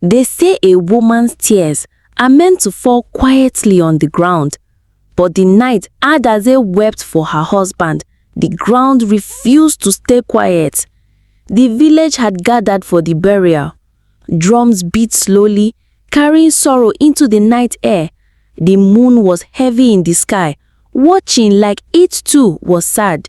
They say a woman's tears are meant to fall quietly on the ground, but the night Adaeze wept for her husband, the ground refused to stay quiet. The village had gathered for the burial. Drums beat slowly, carrying sorrow into the night air. The moon was heavy in the sky, watching like it too was sad.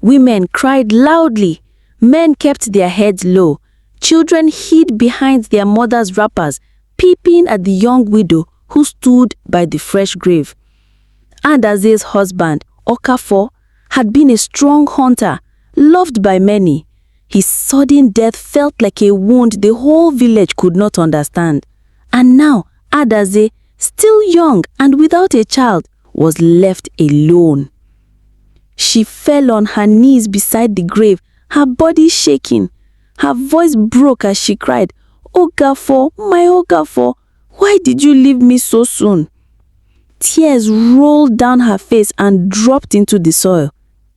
Women cried loudly, men kept their heads low, children hid behind their mothers' wrappers, peeping at the young widow who stood by the fresh grave. Adaze's husband, Okafor, had been a strong hunter, loved by many. His sudden death felt like a wound the whole village could not understand. And now Adaeze, still young and without a child, was left alone. She fell on her knees beside the grave, her body shaking. Her voice broke as she cried, "Okafor, my Okafor, why did you leave me so soon?" Tears rolled down her face and dropped into the soil.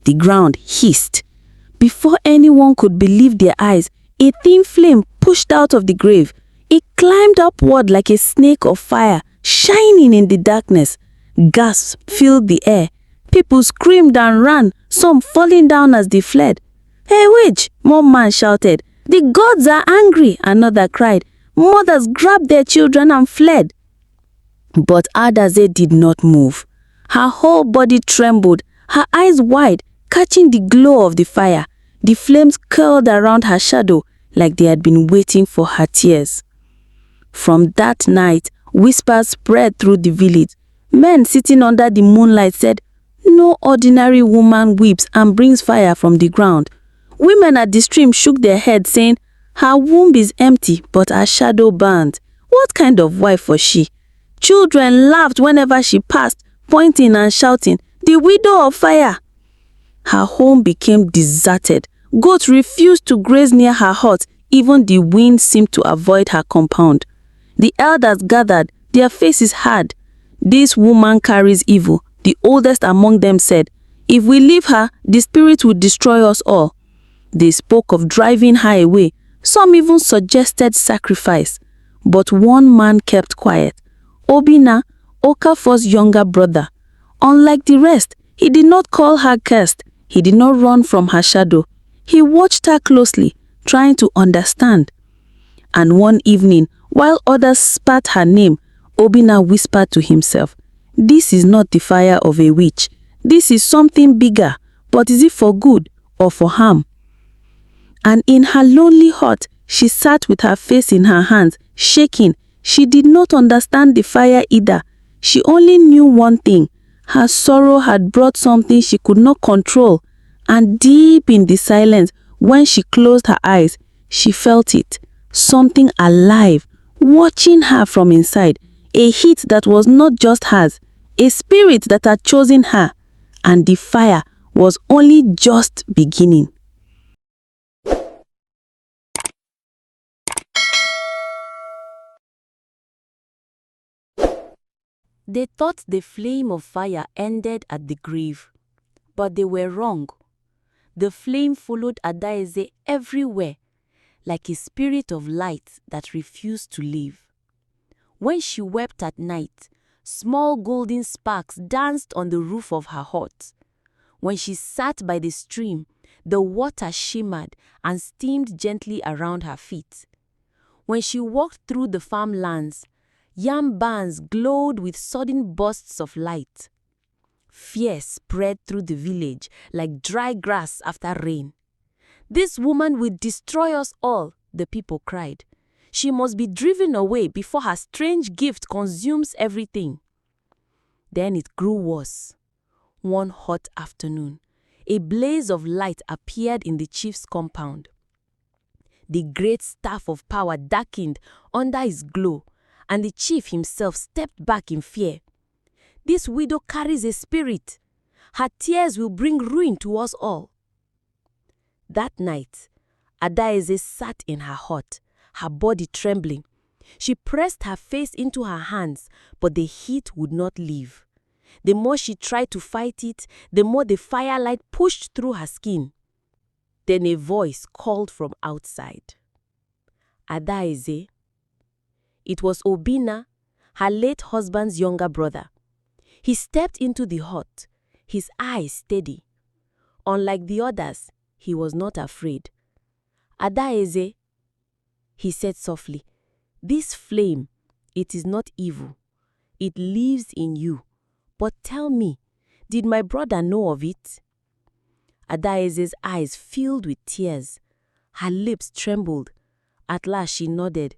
The ground hissed. Before anyone could believe their eyes, a thin flame pushed out of the grave. It climbed upward like a snake of fire, shining in the darkness. Gasps filled the air. People screamed and ran, some falling down as they fled. "Hey witch!" one man shouted. "The gods are angry!" another cried. Mothers grabbed their children and fled. But Adaeze did not move. Her whole body trembled, her eyes wide, catching the glow of the fire. The flames curled around her shadow like they had been waiting for her tears. From that night, whispers spread through the village. Men sitting under the moonlight said, "No ordinary woman weeps and brings fire from the ground." Women at the stream shook their heads, saying, "Her womb is empty, but her shadow burned. What kind of wife was she?" Children laughed whenever she passed, pointing and shouting, "The widow of fire!" Her home became deserted. Goats refused to graze near her hut. Even the wind seemed to avoid her compound. The elders gathered, their faces hard. "This woman carries evil," the oldest among them said. "If we leave her, the spirit will destroy us all." They spoke of driving her away. Some even suggested sacrifice. But one man kept quiet. Obinna, Okafor's younger brother. Unlike the rest, he did not call her cursed. He did not run from her shadow. He watched her closely, trying to understand. And one evening, while others spat her name, Obinna whispered to himself, "This is not the fire of a witch. This is something bigger, but is it for good or for harm?" And in her lonely hut, she sat with her face in her hands, shaking. She did not understand the fire either. She only knew one thing. Her sorrow had brought something she could not control. And deep in the silence, when she closed her eyes, she felt it. Something alive, watching her from inside. A heat that was not just hers. A spirit that had chosen her. And the fire was only just beginning. They thought the flame of fire ended at the grave, but they were wrong. The flame followed Adaeze everywhere, like a spirit of light that refused to leave. When she wept at night, small golden sparks danced on the roof of her hut. When she sat by the stream, the water shimmered and steamed gently around her feet. When she walked through the farmlands, yam barns glowed with sudden bursts of light. Fear spread through the village like dry grass after rain. "This woman will destroy us all," the people cried. "She must be driven away before her strange gift consumes everything." Then it grew worse. One hot afternoon, a blaze of light appeared in the chief's compound. The great staff of power darkened under its glow, and the chief himself stepped back in fear. "This widow carries a spirit. Her tears will bring ruin to us all." That night, Adaeze sat in her hut, her body trembling. She pressed her face into her hands, but the heat would not leave. The more she tried to fight it, the more the firelight pushed through her skin. Then a voice called from outside. "Adaeze." It was Obinna, her late husband's younger brother. He stepped into the hut, his eyes steady. Unlike the others, he was not afraid. "Adaeze," he said softly, "this flame, it is not evil. It lives in you. But tell me, did my brother know of it?" Adaeze's eyes filled with tears. Her lips trembled. At last she nodded.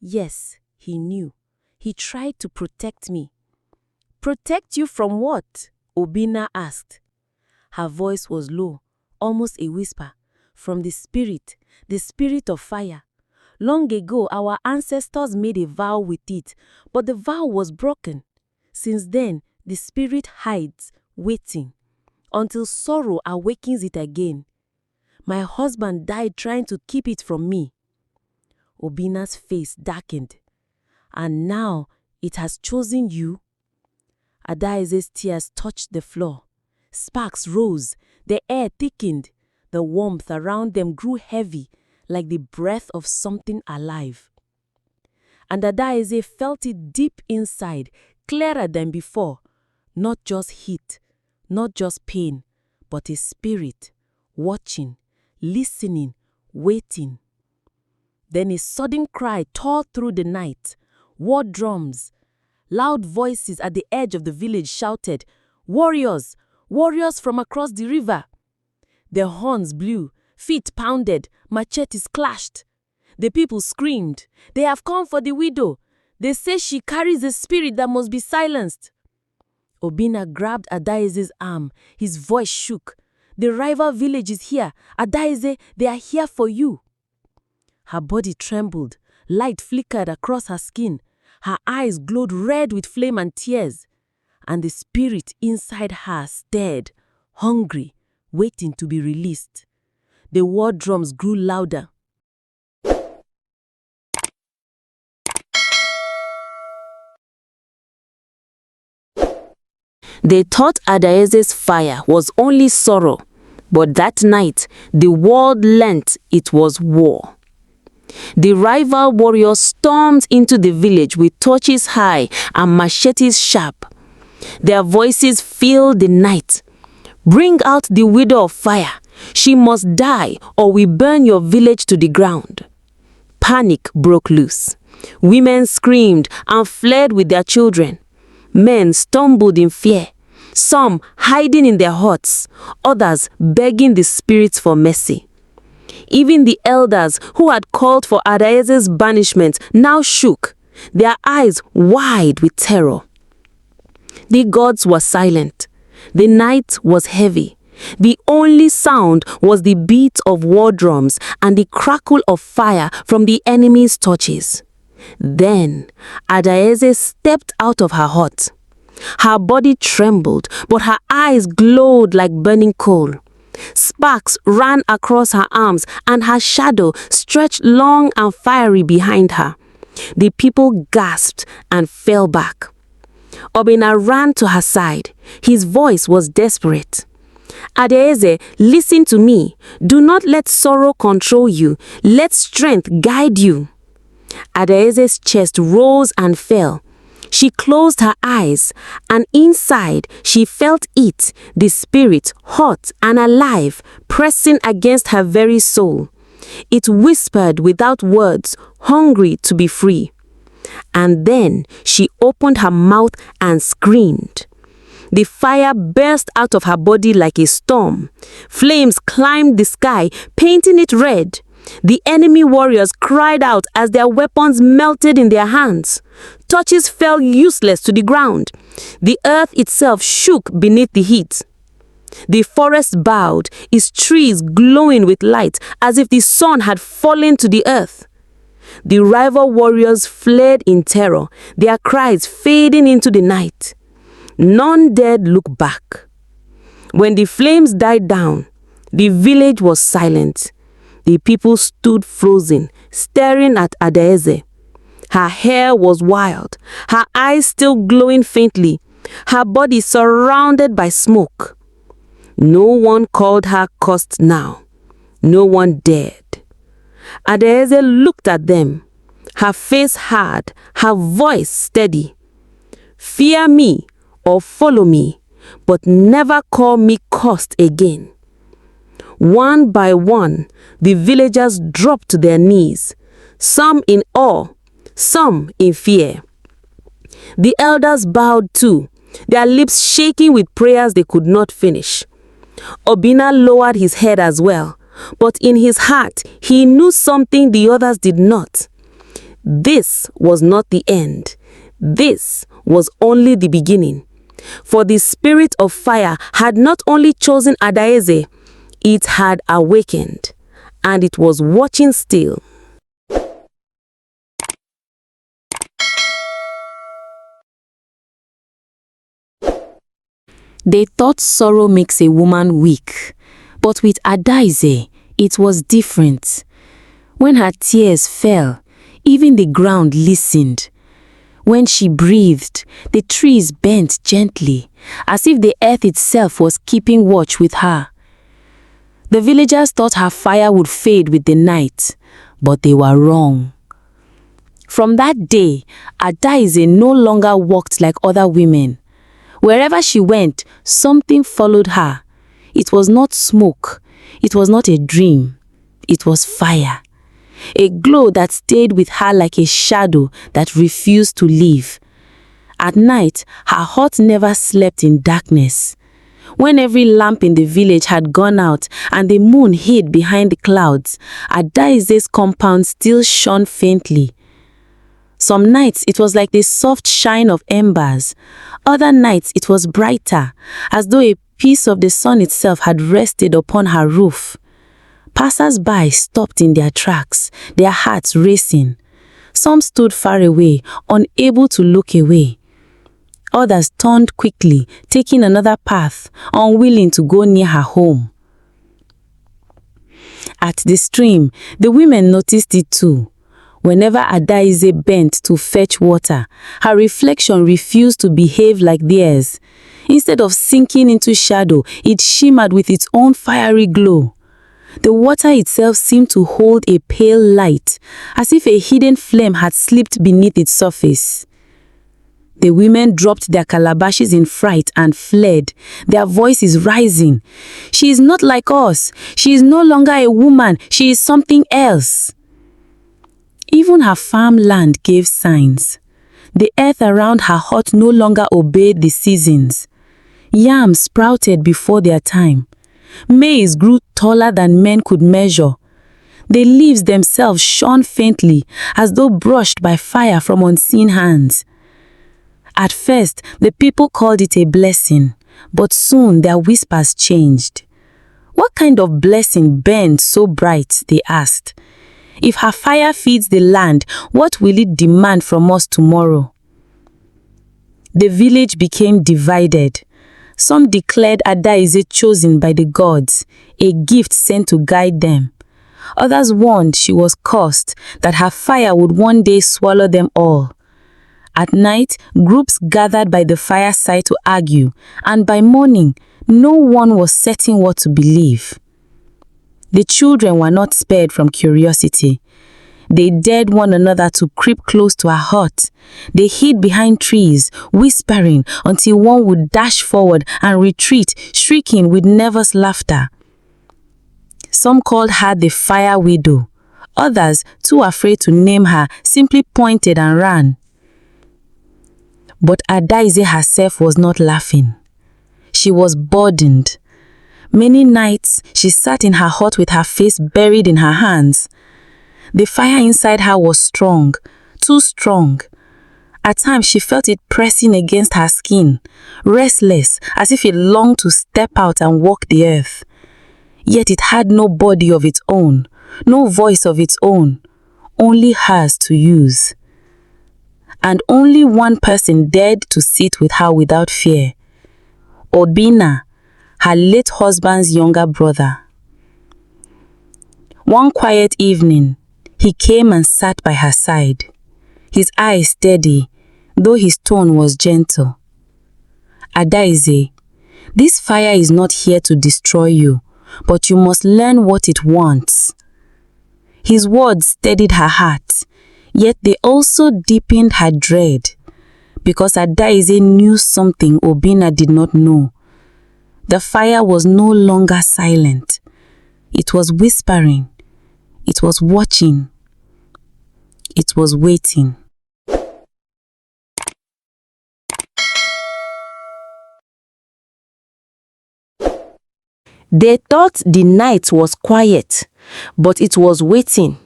"Yes, he knew. He tried to protect me." "Protect you from what?" Obinna asked. Her voice was low, almost a whisper. "From the spirit of fire. Long ago, our ancestors made a vow with it, but the vow was broken. Since then, the spirit hides, waiting, until sorrow awakens it again. My husband died trying to keep it from me." Obinna's face darkened. "And now it has chosen you?" Adaeze's tears touched the floor. Sparks rose, the air thickened, the warmth around them grew heavy, like the breath of something alive. And Adaeze felt it deep inside, clearer than before. Not just heat, not just pain, but a spirit, watching, listening, waiting. Then a sudden cry tore through the night. War drums. Loud voices at the edge of the village shouted, "Warriors! Warriors from across the river!" Their horns blew, feet pounded, machetes clashed. The people screamed, "They have come for the widow. They say she carries a spirit that must be silenced." Obinna grabbed Adaeze's arm. His voice shook. "The rival village is here. Adaeze, they are here for you." Her body trembled. Light flickered across her skin. Her eyes glowed red with flame and tears. And the spirit inside her stirred, hungry, waiting to be released. The war drums grew louder. They thought Adaeze's fire was only sorrow, but that night the world learnt it was war. The rival warriors stormed into the village with torches high and machetes sharp. Their voices filled the night. "Bring out the widow of fire. She must die or we burn your village to the ground." Panic broke loose. Women screamed and fled with their children. Men stumbled in fear, some hiding in their huts, others begging the spirits for mercy. Even the elders who had called for Adaeze's banishment now shook, their eyes wide with terror. The gods were silent. The night was heavy. The only sound was the beat of war drums and the crackle of fire from the enemy's torches. Then Adaeze stepped out of her hut. Her body trembled, but her eyes glowed like burning coal. Sparks ran across her arms, and her shadow stretched long and fiery behind her. The people gasped and fell back. Obinna ran to her side. His voice was desperate. "Adaeze, listen to me. Do not let sorrow control you. Let strength guide you." Adaeze's chest rose and fell. She closed her eyes, and inside she felt it, the spirit, hot and alive, pressing against her very soul. It whispered without words, hungry to be free. And then she opened her mouth and screamed. The fire burst out of her body like a storm. Flames climbed the sky, painting it red. The enemy warriors cried out as their weapons melted in their hands. Torches fell useless to the ground. The earth itself shook beneath the heat. The forest bowed, its trees glowing with light as if the sun had fallen to the earth. The rival warriors fled in terror, their cries fading into the night. None dared look back. When the flames died down, the village was silent. The people stood frozen, staring at Adaeze. Her hair was wild, her eyes still glowing faintly, her body surrounded by smoke. No one called her cursed now. No one dared. Adaeze looked at them. her face hard, her voice steady. Fear me or follow me, but never call me cursed again. One by one, the villagers dropped to their knees, some in awe, some in fear. The elders bowed too, their lips shaking with prayers they could not finish. Obinna lowered his head as well, but in his heart he knew something the others did not. This was not the end. This was only the beginning. For the spirit of fire had not only chosen Adaeze, it had awakened, and it was watching still. They thought sorrow makes a woman weak, but with Adaeze, it was different. When her tears fell, even the ground listened. When she breathed, the trees bent gently, as if the earth itself was keeping watch with her. The villagers thought her fire would fade with the night, but they were wrong. From that day, Adaeze no longer walked like other women. Wherever she went, something followed her. It was not smoke. It was not a dream. It was fire. A glow that stayed with her like a shadow that refused to leave. At night, her heart never slept in darkness. When every lamp in the village had gone out and the moon hid behind the clouds, Adaeze's compound still shone faintly. Some nights it was like the soft shine of embers. Other nights it was brighter, as though a piece of the sun itself had rested upon her roof. Passers-by stopped in their tracks, their hearts racing. Some stood far away, unable to look away. Others turned quickly, taking another path, unwilling to go near her home. At the stream, the women noticed it too. Whenever Adaeze bent to fetch water, her reflection refused to behave like theirs. Instead of sinking into shadow, it shimmered with its own fiery glow. The water itself seemed to hold a pale light, as if a hidden flame had slipped beneath its surface. The women dropped their calabashes in fright and fled, their voices rising. "She is not like us. She is no longer a woman. She is something else." Even her farmland gave signs. The earth around her hut no longer obeyed the seasons. Yams sprouted before their time. Maize grew taller than men could measure. The leaves themselves shone faintly, as though brushed by fire from unseen hands. At first, the people called it a blessing, but soon their whispers changed. "What kind of blessing burned so bright?" they asked. "If her fire feeds the land, what will it demand from us tomorrow?" The village became divided. Some declared Adaeze chosen by the gods, a gift sent to guide them. Others warned she was cursed, that her fire would one day swallow them all. At night, groups gathered by the fireside to argue, and by morning, no one was certain what to believe. The children were not spared from curiosity. They dared one another to creep close to her hut. They hid behind trees, whispering until one would dash forward and retreat, shrieking with nervous laughter. Some called her the Fire Widow. Others, too afraid to name her, simply pointed and ran. But Adaeze herself was not laughing. She was burdened. Many nights, she sat in her hut with her face buried in her hands. The fire inside her was strong, too strong. At times, she felt it pressing against her skin, restless, as if it longed to step out and walk the earth. Yet it had no body of its own, no voice of its own, only hers to use. And only one person dared to sit with her without fear. Obinna, her late husband's younger brother. One quiet evening, he came and sat by her side, his eyes steady, though his tone was gentle. "Adaeze, this fire is not here to destroy you, but you must learn what it wants." His words steadied her heart. Yet they also deepened her dread, because Adaeze knew something Obinna did not know. The fire was no longer silent. It was whispering. It was watching. It was waiting. They thought the night was quiet, but it was waiting.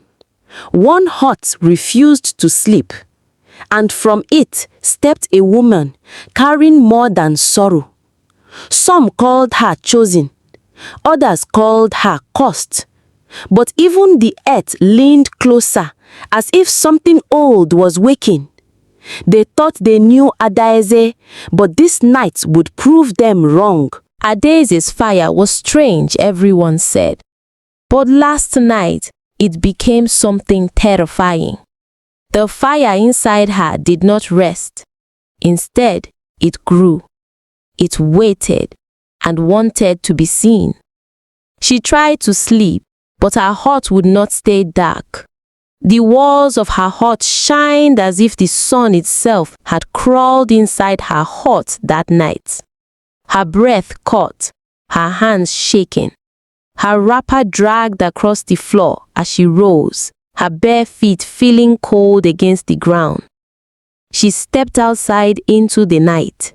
One hut refused to sleep, and from it stepped a woman carrying more than sorrow. Some called her chosen, others called her cursed. But even the earth leaned closer, as if something old was waking. They thought they knew Adaeze, but this night would prove them wrong. Adaeze's fire was strange, everyone said. But last night, it became something terrifying. The fire inside her did not rest. Instead, it grew. It waited and wanted to be seen. She tried to sleep, but her heart would not stay dark. The walls of her heart shined as if the sun itself had crawled inside her heart that night. Her breath caught, her hands shaking. Her wrapper dragged across the floor as she rose, her bare feet feeling cold against the ground. She stepped outside into the night.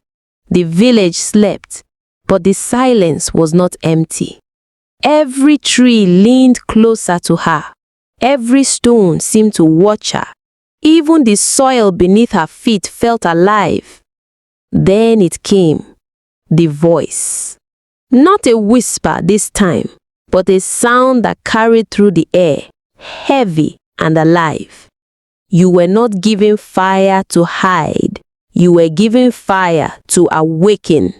The village slept, but the silence was not empty. Every tree leaned closer to her. Every stone seemed to watch her. Even the soil beneath her feet felt alive. Then it came. The voice. Not a whisper this time, but a sound that carried through the air, heavy and alive. You were not given fire to hide. You were given fire to awaken.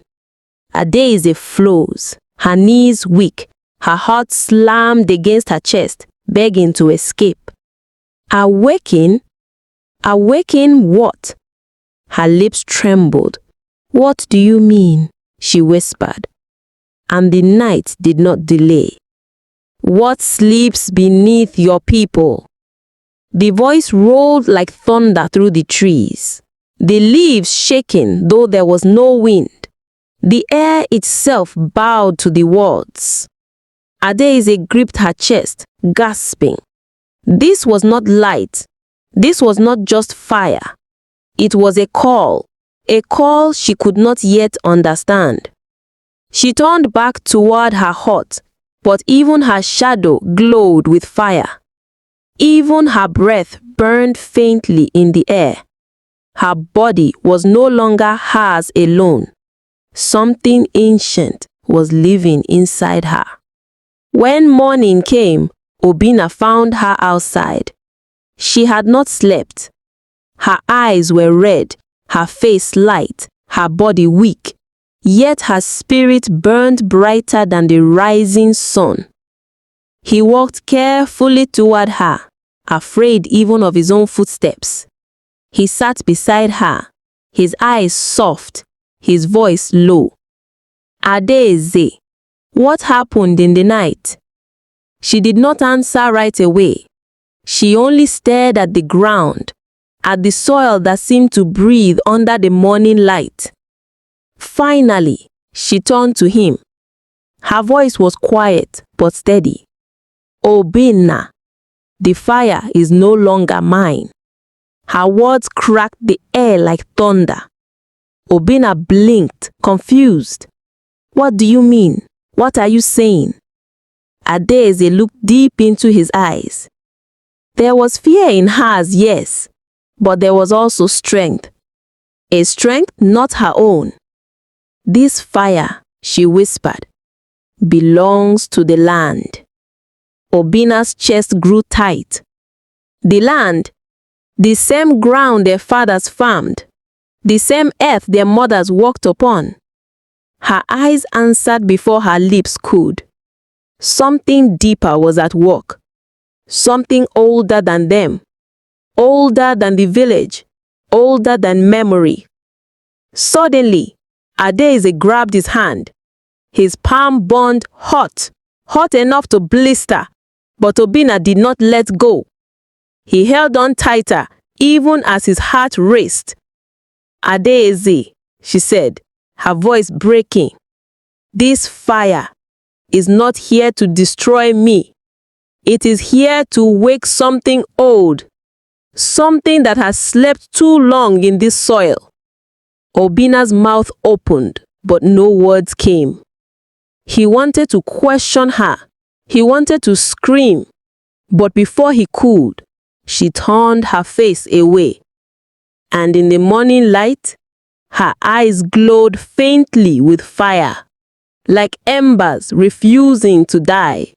Adaeze froze, her knees weak, her heart slammed against her chest, begging to escape. Awaken? Awaken what? Her lips trembled. What do you mean? She whispered. And the night did not delay. What sleeps beneath your people? The voice rolled like thunder through the trees, the leaves shaking though there was no wind. The air itself bowed to the words. Adaeze gripped her chest, gasping. This was not light. This was not just fire. It was a call she could not yet understand. She turned back toward her hut, but even her shadow glowed with fire. Even her breath burned faintly in the air. Her body was no longer hers alone. Something ancient was living inside her. When morning came, Obinna found her outside. She had not slept. Her eyes were red, her face light, her body weak. Yet her spirit burned brighter than the rising sun. He walked carefully toward her, afraid even of his own footsteps. He sat beside her, his eyes soft, his voice low. Adaeze, what happened in the night? She did not answer right away. She only stared at the ground, at the soil that seemed to breathe under the morning light. Finally, she turned to him. Her voice was quiet but steady. Obinna, the fire is no longer mine. Her words cracked the air like thunder. Obinna blinked, confused. What do you mean? What are you saying? Adaeze looked deep into his eyes. There was fear in hers, yes, but there was also strength. A strength not her own. This fire, she whispered, belongs to the land. Obinna's chest grew tight. The land, the same ground their fathers farmed, the same earth their mothers walked upon. Her eyes answered before her lips could. Something deeper was at work. Something older than them. Older than the village. Older than memory. Suddenly, Adaeze grabbed his hand. His palm burned hot enough to blister, but Obinna did not let go. He held on tighter, even as his heart raced. "Adaeze," she said, her voice breaking. "This fire is not here to destroy me. It is here to wake something old, something that has slept too long in this soil." Obina's mouth opened, but no words came. He wanted to question her. He wanted to scream. But before he could, she turned her face away. And in the morning light, her eyes glowed faintly with fire, like embers refusing to die.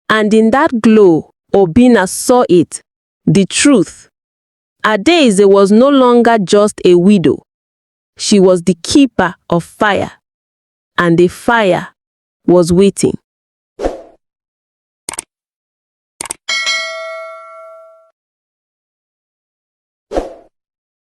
And in that glow, Obina saw it, the truth. Adaeze was no longer just a widow. She was the keeper of fire, and the fire was waiting.